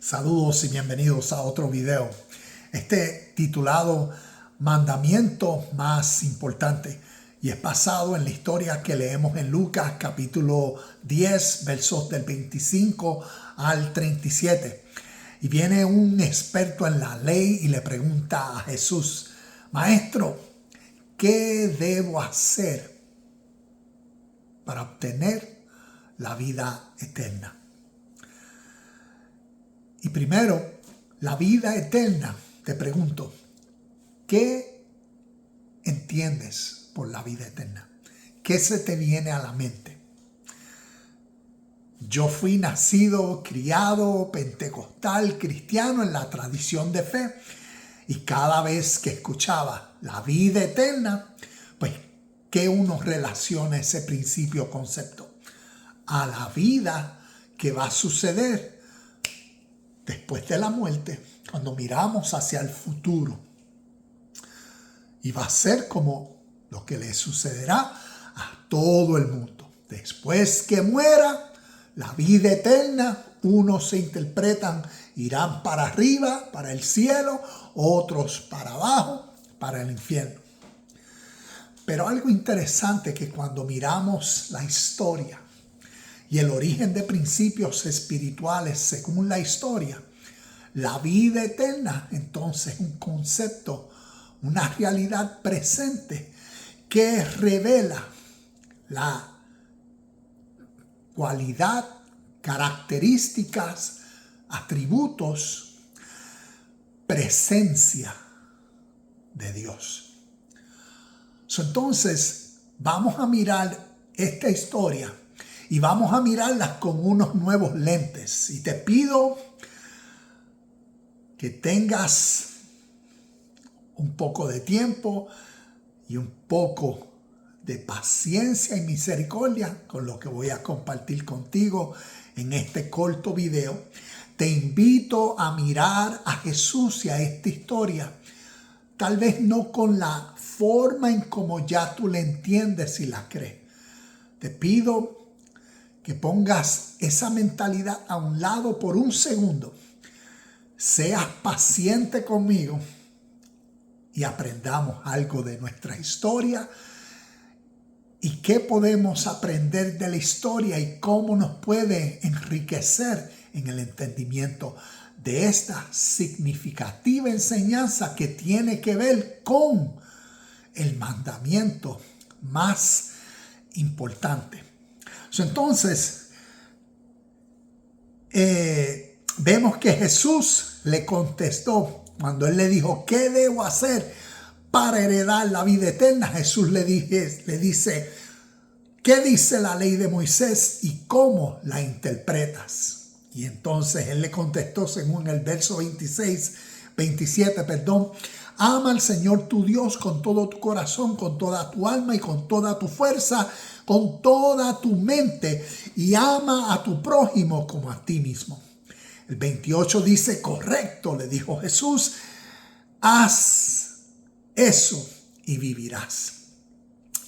Saludos y bienvenidos a otro video. Titulado Mandamiento más importante, y es basado en la historia que leemos en Lucas capítulo 10 versos del 25 al 37. Y viene un experto en la ley y le pregunta a Jesús: Maestro, ¿qué debo hacer para obtener la vida eterna? Y primero, la vida eterna, te pregunto, ¿qué entiendes por la vida eterna? ¿Qué se te viene a la mente? Yo fui nacido, criado, pentecostal, cristiano en la tradición de fe, y cada vez que escuchaba la vida eterna, pues, ¿qué uno relaciona ese principio o concepto? A la vida que va a suceder después de la muerte, cuando miramos hacia el futuro. Y va a ser como lo que le sucederá a todo el mundo. Después que muera, la vida eterna, unos se interpretan, irán para arriba, para el cielo, otros para abajo, para el infierno. Pero algo interesante que cuando miramos la historia y el origen de principios espirituales según la historia, la vida eterna entonces es un concepto, una realidad presente que revela la cualidad, características, atributos, presencia de Dios. Entonces vamos a mirar esta historia y vamos a mirarlas con unos nuevos lentes. Y te pido que tengas un poco de tiempo y un poco de paciencia y misericordia con lo que voy a compartir contigo en este corto video. Te invito a mirar a Jesús y a esta historia, tal vez no con la forma en como ya tú la entiendes y la crees. Te pido que pongas esa mentalidad a un lado por un segundo. Seas paciente conmigo y aprendamos algo de nuestra historia y qué podemos aprender de la historia y cómo nos puede enriquecer en el entendimiento de esta significativa enseñanza que tiene que ver con el mandamiento más importante. Entonces, vemos que Jesús le contestó cuando él le dijo: ¿qué debo hacer para heredar la vida eterna? Jesús le dice: ¿qué dice la ley de Moisés y cómo la interpretas? Y entonces él le contestó según el verso 27, ama al Señor tu Dios con todo tu corazón, con toda tu alma y con toda tu fuerza, con toda tu mente, y ama a tu prójimo como a ti mismo. El 28 dice: correcto, le dijo Jesús, haz eso y vivirás.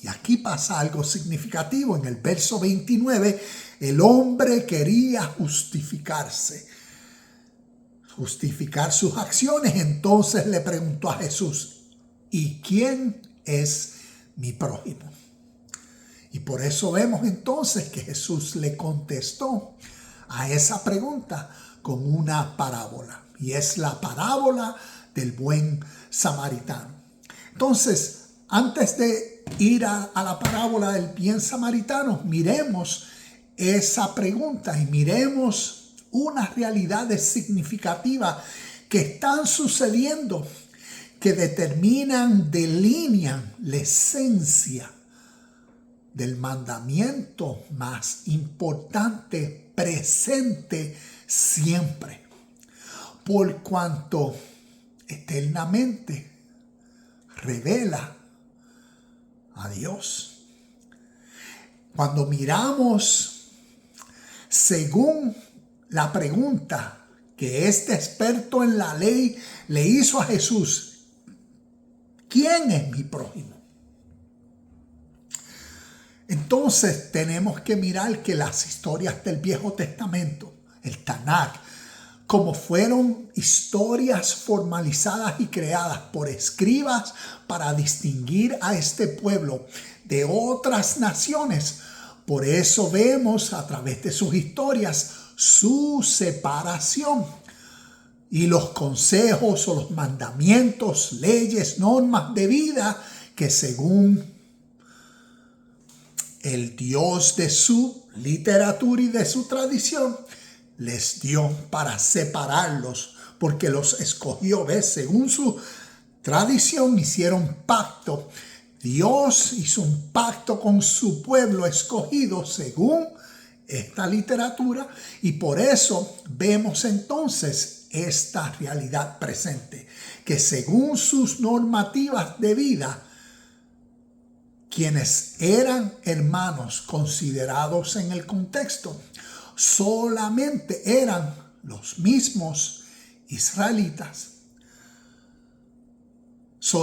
Y aquí pasa algo significativo. En el verso 29, el hombre quería justificar sus acciones. Entonces le preguntó a Jesús: ¿y quién es mi prójimo? Y por eso vemos entonces que Jesús le contestó a esa pregunta con una parábola. Y es la parábola del buen samaritano. Entonces, antes de ir a la parábola del bien samaritano, miremos esa pregunta y miremos unas realidades significativas que están sucediendo, que delinean la esencia del mandamiento más importante, presente siempre, por cuanto eternamente revela a Dios. Cuando miramos según la pregunta que este experto en la ley le hizo a Jesús: ¿quién es mi prójimo? Entonces tenemos que mirar que las historias del Viejo Testamento, el Tanakh, como fueron historias formalizadas y creadas por escribas para distinguir a este pueblo de otras naciones. Por eso vemos a través de sus historias su separación y los consejos o los mandamientos, leyes, normas de vida que según el Dios de su literatura y de su tradición les dio para separarlos, porque los escogió. ¿Ves? Según su tradición hicieron pacto. Dios hizo un pacto con su pueblo escogido según esta literatura, y por eso vemos entonces esta realidad presente, que según sus normativas de vida, quienes eran hermanos considerados en el contexto, solamente eran los mismos israelitas.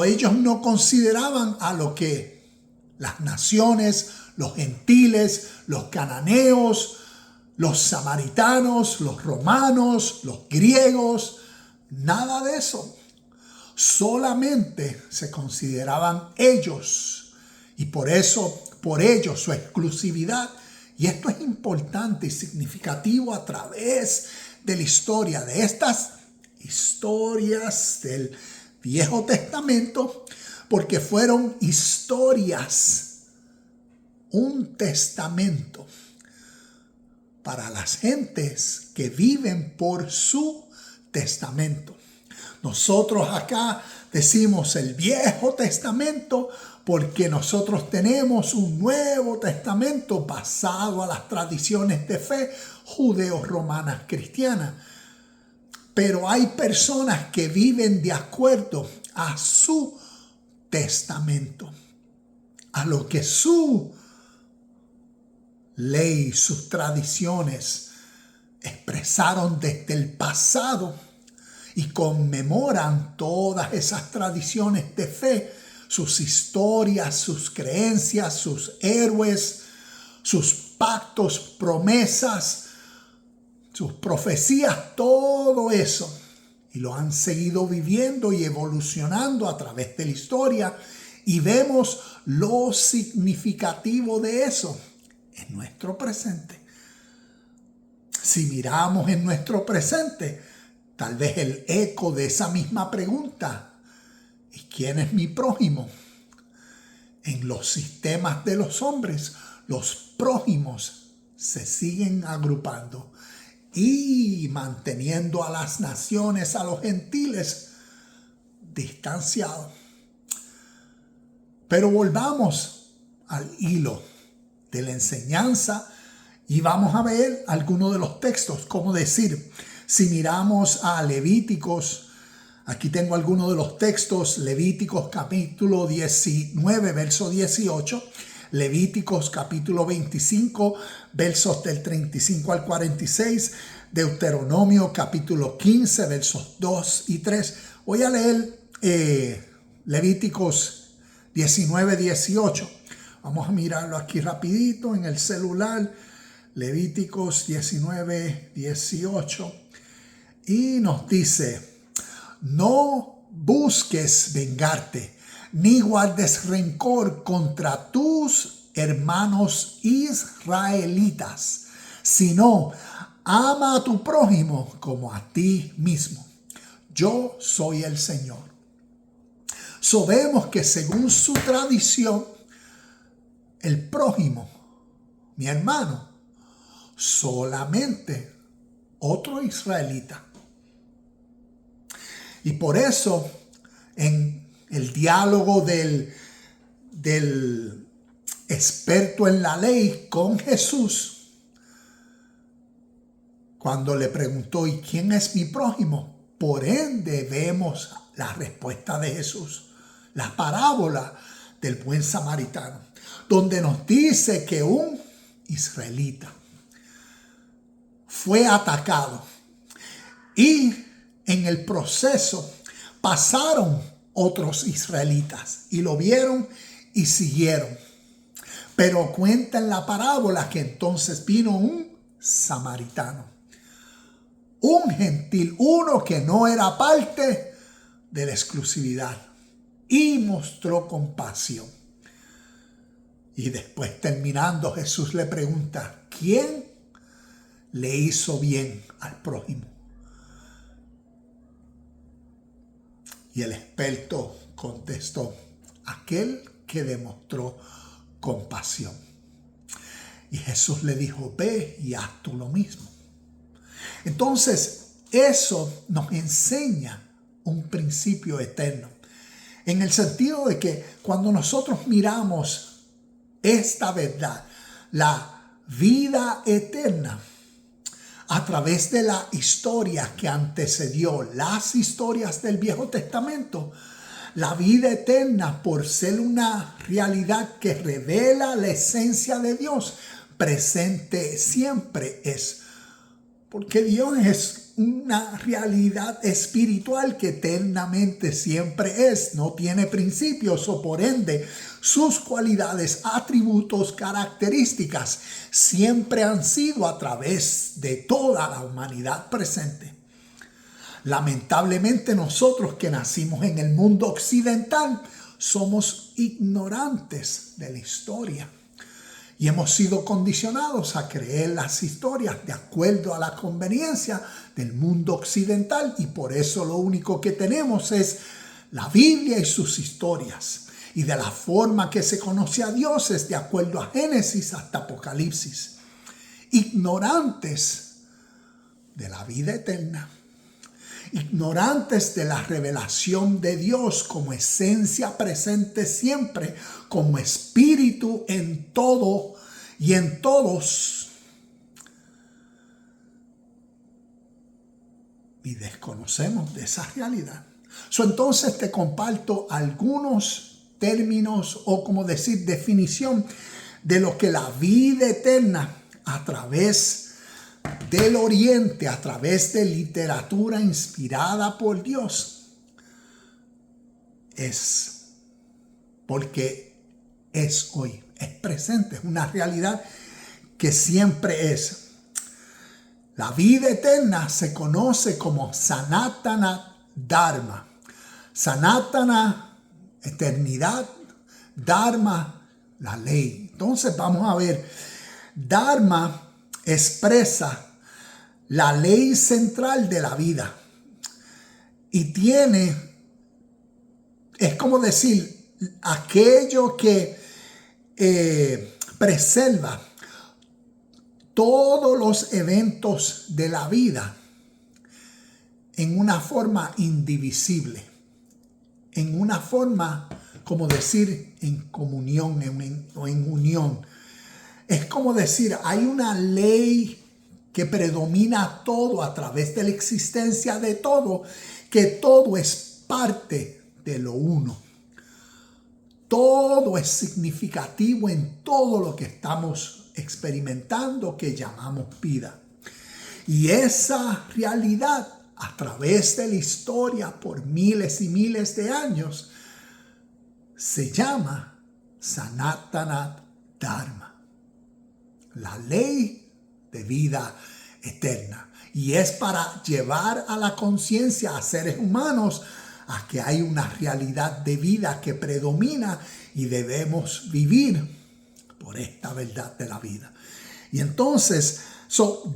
Ellos no consideraban a lo que las naciones, los gentiles, los cananeos, los samaritanos, los romanos, los griegos, nada de eso. Solamente se consideraban ellos. Y por eso, por ello, su exclusividad. Y esto es importante y significativo a través de la historia, de estas historias del Viejo Testamento, porque fueron historias, un testamento para las gentes que viven por su testamento. Nosotros acá decimos el Viejo Testamento porque nosotros tenemos un Nuevo Testamento basado a las tradiciones de fe judeo-romanas cristianas. Pero hay personas que viven de acuerdo a su testamento, a lo que su ley, sus tradiciones expresaron desde el pasado, y conmemoran todas esas tradiciones de fe, sus historias, sus creencias, sus héroes, sus pactos, promesas, sus profecías, todo eso. Y lo han seguido viviendo y evolucionando a través de la historia. Y vemos lo significativo de eso en nuestro presente. Si miramos en nuestro presente, tal vez el eco de esa misma pregunta, ¿y quién es mi prójimo? En los sistemas de los hombres, los prójimos se siguen agrupando y manteniendo a las naciones, a los gentiles, distanciados. Pero volvamos al hilo de la enseñanza y vamos a ver algunos de los textos. Como decir, si miramos a Levíticos, aquí tengo algunos de los textos. Levíticos capítulo 19, verso 18. Levíticos capítulo 25, versos del 35 al 46. Deuteronomio capítulo 15, versos 2 y 3. Voy a leer Levíticos 19, 18. Vamos a mirarlo aquí rapidito en el celular. Levíticos 19, 18. Y nos dice: no busques vengarte, ni guardes rencor contra tus hermanos israelitas, sino ama a tu prójimo como a ti mismo. Yo soy el Señor. Sabemos que según su tradición, el prójimo, mi hermano, solamente otro israelita. Y por eso, en el diálogo del experto en la ley con Jesús, cuando le preguntó, ¿y quién es mi prójimo? Por ende, vemos la respuesta de Jesús, la parábola del buen samaritano, donde nos dice que un israelita fue atacado y en el proceso pasaron otros israelitas y lo vieron y siguieron. Pero cuenta en la parábola que entonces vino un samaritano, un gentil, uno que no era parte de la exclusividad, y mostró compasión. Y después, terminando, Jesús le pregunta, ¿quién le hizo bien al prójimo? Y el experto contestó, aquel que demostró compasión. Y Jesús le dijo, ve y haz tú lo mismo. Entonces, eso nos enseña un principio eterno, en el sentido de que cuando nosotros miramos esta verdad, la vida eterna, a través de la historia que antecedió las historias del Viejo Testamento, la vida eterna, por ser una realidad que revela la esencia de Dios, presente siempre es. Porque Dios es una realidad espiritual que eternamente siempre es. No tiene principios o por ende sus cualidades, atributos, características siempre han sido a través de toda la humanidad presente. Lamentablemente nosotros que nacimos en el mundo occidental somos ignorantes de la historia. Y hemos sido condicionados a creer las historias de acuerdo a la conveniencia del mundo occidental. Y por eso lo único que tenemos es la Biblia y sus historias. Y de la forma que se conoce a Dios es de acuerdo a Génesis hasta Apocalipsis. Ignorantes de la vida eterna. Ignorantes de la revelación de Dios como esencia presente siempre, como espíritu en todo y en todos. Y desconocemos de esa realidad. Entonces te comparto algunos términos o como decir definición de lo que la vida eterna a través del Oriente, a través de literatura inspirada por Dios, es. Porque es hoy, es presente, es una realidad que siempre es. La vida eterna se conoce como Sanatana Dharma. Sanatana, eternidad, Dharma, la ley. Entonces vamos a ver, Dharma expresa la ley central de la vida y es como decir, aquello que preserva todos los eventos de la vida en una forma indivisible, en una forma, como decir, en comunión o en unión. Es como decir, hay una ley que predomina todo a través de la existencia de todo, que todo es parte de lo uno. Todo es significativo en todo lo que estamos experimentando que llamamos vida. Y esa realidad a través de la historia por miles y miles de años se llama Sanatana Dharma. La ley de vida eterna. Y es para llevar a la conciencia a seres humanos a que hay una realidad de vida que predomina y debemos vivir por esta verdad de la vida. Y entonces,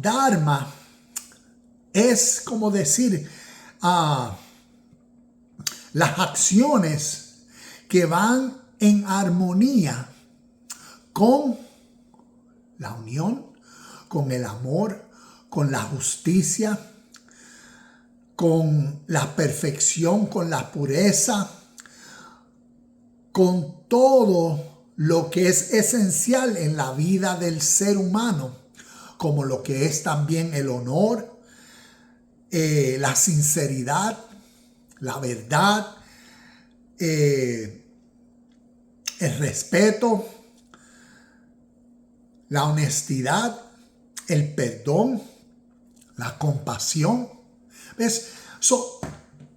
Dharma es como decir las acciones que van en armonía con la unión, con el amor, con la justicia, con la perfección, con la pureza, con todo lo que es esencial en la vida del ser humano, como lo que es también el honor, la sinceridad, la verdad, el respeto, la honestidad, el perdón, la compasión. ¿Ves?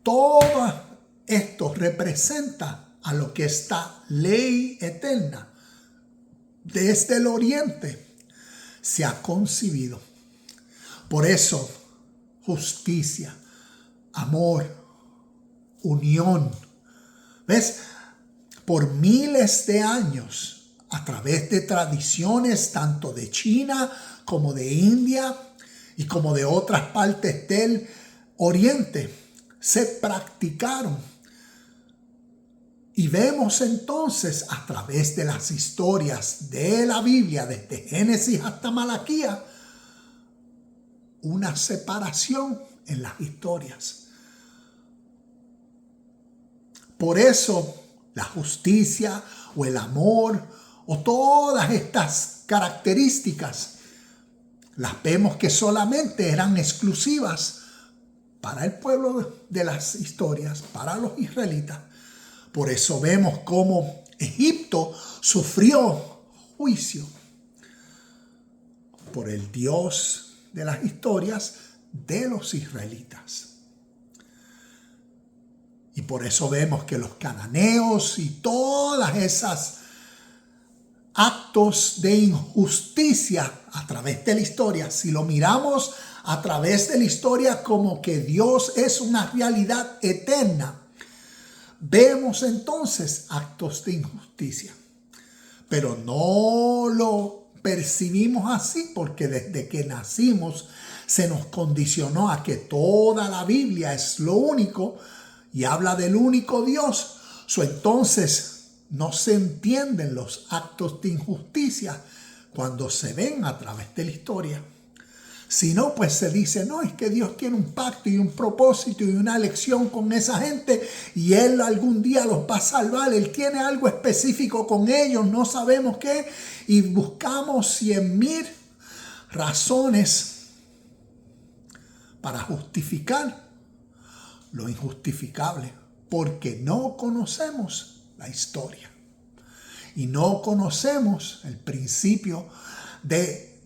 Todo esto representa a lo que esta ley eterna desde el Oriente se ha concebido. Por eso, justicia, amor, unión. ¿Ves? Por miles de años, a través de tradiciones tanto de China como de India y como de otras partes del Oriente, se practicaron. Y vemos entonces a través de las historias de la Biblia, desde Génesis hasta Malaquías, una separación en las historias. Por eso la justicia o el amor o todas estas características las vemos que solamente eran exclusivas para el pueblo de las historias, para los israelitas. Por eso vemos cómo Egipto sufrió juicio por el Dios de las historias de los israelitas. Y por eso vemos que los cananeos y todas esas actos de injusticia a través de la historia, si lo miramos a través de la historia como que Dios es una realidad eterna, vemos entonces actos de injusticia. Pero no lo percibimos así porque desde que nacimos se nos condicionó a que toda la Biblia es lo único y habla del único Dios. Entonces no se entienden los actos de injusticia cuando se ven a través de la historia. Si no, pues se dice, no, es que Dios tiene un pacto y un propósito y una elección con esa gente y Él algún día los va a salvar. Él tiene algo específico con ellos, no sabemos qué, y buscamos 100,000 razones para justificar lo injustificable, porque no conocemos la historia y no conocemos el principio de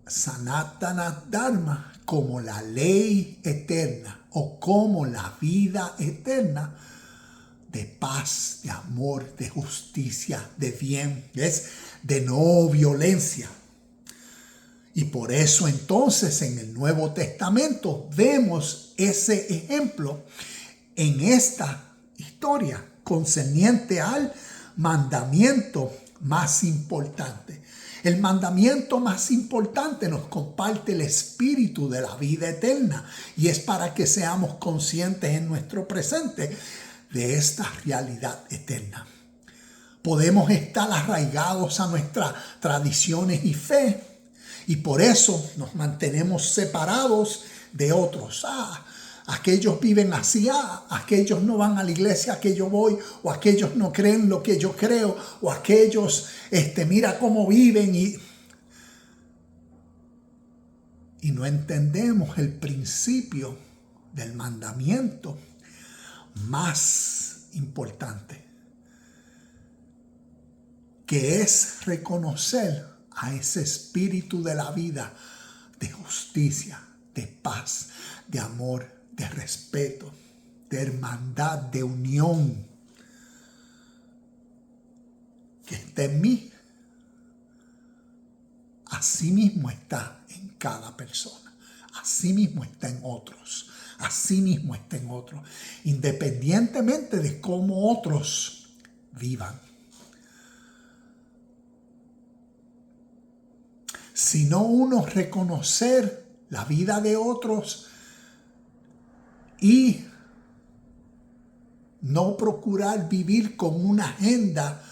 Sanatana Dharma como la ley eterna o como la vida eterna de paz, de amor, de justicia, de bien, ¿ves? De no violencia. Y por eso entonces en el Nuevo Testamento vemos ese ejemplo en esta historia concerniente al mandamiento más importante. El mandamiento más importante nos comparte el espíritu de la vida eterna y es para que seamos conscientes en nuestro presente de esta realidad eterna. Podemos estar arraigados a nuestras tradiciones y fe y por eso nos mantenemos separados de otros. Aquellos viven así, aquellos no van a la iglesia que yo voy, o aquellos no creen lo que yo creo, o aquellos, mira cómo viven y no entendemos el principio del mandamiento más importante, que es reconocer a ese espíritu de la vida, de justicia, de paz, de amor, de respeto, de hermandad, de unión, que está en mí, así mismo está en cada persona, así mismo está en otros, así mismo está en otros, independientemente de cómo otros vivan. Sino uno reconocer la vida de otros y no procurar vivir con una agenda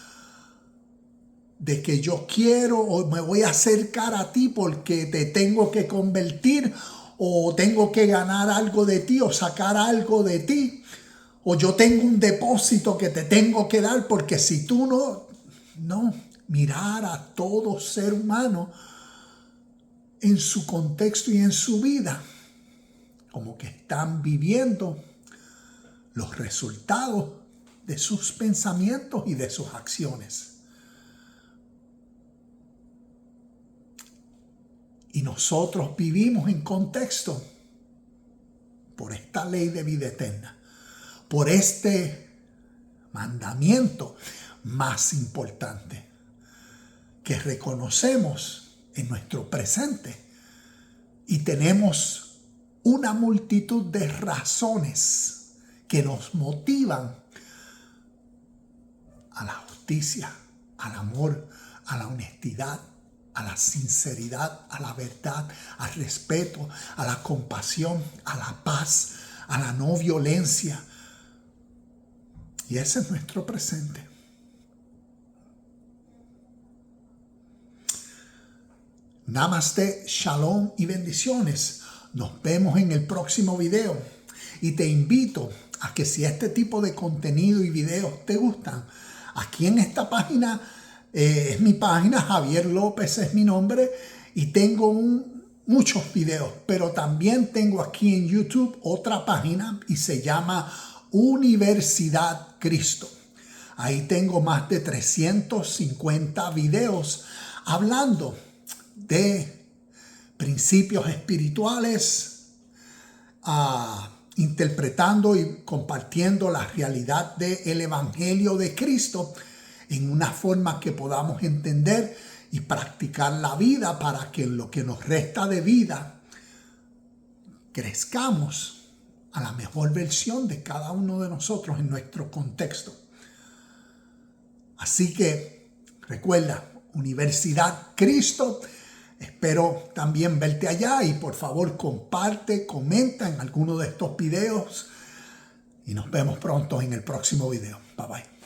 de que yo quiero o me voy a acercar a ti porque te tengo que convertir o tengo que ganar algo de ti o sacar algo de ti o yo tengo un depósito que te tengo que dar porque si tú no, mirar a todo ser humano en su contexto y en su vida como que están viviendo los resultados de sus pensamientos y de sus acciones. Y nosotros vivimos en contexto por esta ley de vida eterna, por este mandamiento más importante que reconocemos en nuestro presente y tenemos una multitud de razones que nos motivan a la justicia, al amor, a la honestidad, a la sinceridad, a la verdad, al respeto, a la compasión, a la paz, a la no violencia. Y ese es nuestro presente. Namaste, shalom y bendiciones. Nos vemos en el próximo video. Y te invito a que si este tipo de contenido y videos te gustan, aquí en esta página, es mi página, Javier López es mi nombre, y tengo muchos videos, pero también tengo aquí en YouTube otra página y se llama Universidad Cristo. Ahí tengo más de 350 videos hablando de principios espirituales, interpretando y compartiendo la realidad del Evangelio de Cristo en una forma que podamos entender y practicar la vida para que en lo que nos resta de vida crezcamos a la mejor versión de cada uno de nosotros en nuestro contexto. Así que recuerda, Universidad Cristo. Espero también verte allá y por favor comparte, comenta en alguno de estos videos y nos vemos pronto en el próximo video. Bye bye.